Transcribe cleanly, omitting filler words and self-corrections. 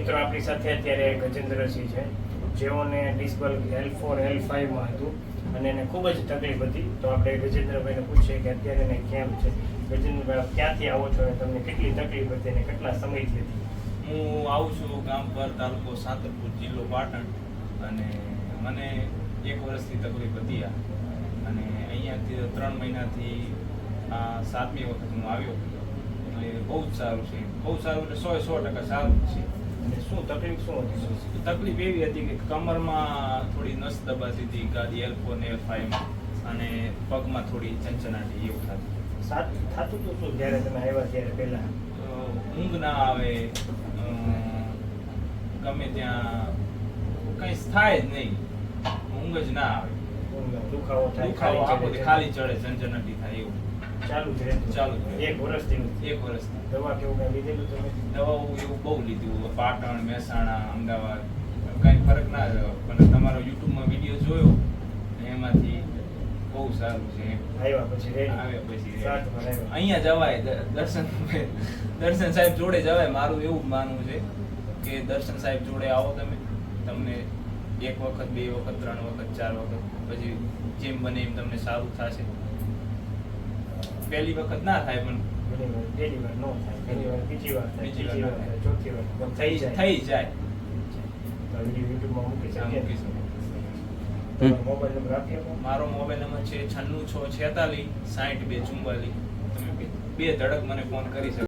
મિત્રો આપણી સાથે અત્યારે ગજેન્દ્રસિંહ છે, જેઓને ડિસ્બલ L4 L5 માં હતું અને એને ખૂબ જ તકલીફ હતી. તો આપણે ગજેન્દ્રભાઈને પૂછીએ કે અત્યારે એને કેમ છે. ગજેન્દ્રભાઈ, ક્યાંથી આવો છો અને તમને કેટલી તકલીફ હતી અને કેટલા સમયથી હતી? હું આવું છું ગામ પર, તાલુકો સાંતરપુર, જિલ્લો પાટણ, અને મને 1 વર્ષથી તકલીફ હતી અને અહીંયાથી 3 મહિનાથી આ 7મી વખત હું આવ્યો. એટલે બહુ જ સારું છે, બહુ સારું, એટલે 100% સારું છે. અને શું તકલીફ શું હતી? તકલીફ એવી હતી કે કમરમાં થોડી નસ દબાતી હતી ગાડી L4 ને L5 અને પગમાં થોડી ચંચનાટી એવું થતું. થતું હતું શું જ્યારે તમે આવ્યા ત્યારે પહેલા? ઊંઘ ના આવે, ગમે ત્યાં કંઈ થાય જ નહીં, ઊંઘ જ ના આવે, દુખાવો થાય, દુખાવો આખો દી ખાલી ચડે, ચંચનાટી થાય એવું ચાલુ જ રહેતું? ચાલુ જ રહે. 1 વર્ષથી? 1 વર્ષથી. દવા કેવું કઈ લીધેલું તમે? દવાઓ એવું બહુ લીધું, પાટણ, મહેસાણા, અમદાવાદ, કાંઈ ફરક ના રહ્યો. પણ તમારો યુટ્યુબમાં વિડીયો જોયો ને એમાંથી બહુ સારું છે. આવ્યા પછી રેડી? આવ્યા પછી સાત વાર આવ્યા. અહીંયા જવાય, દર્શન સાહેબ જોડે જવાય. મારું એવું માનવું છે કે દર્શન સાહેબ જોડે આવો તમે, તમને 1 વખત, 2 વખત, 3 વખત, 4 વખત, પછી જેમ બને એમ તમને સારું થશે. પહેલી વખત ના થાય પણ પહેલી વાર ન થાય, ઘણી વાર બીજી વાર થાય, બીજી વાર ત્રીજી વાર થાય, ચોથી વાર થાય. થઈ જાય. થઈ જાય. તો વિડીયો યુટ્યુબમાં મૂકી આ શકીએ. મૂકી શકો. તમારો મોબાઈલ નંબર આપી આપો. મારો મોબાઈલ નંબર છે 96 6 46 60 2 44. તમે 2 ધડક મને ફોન કરી શકો.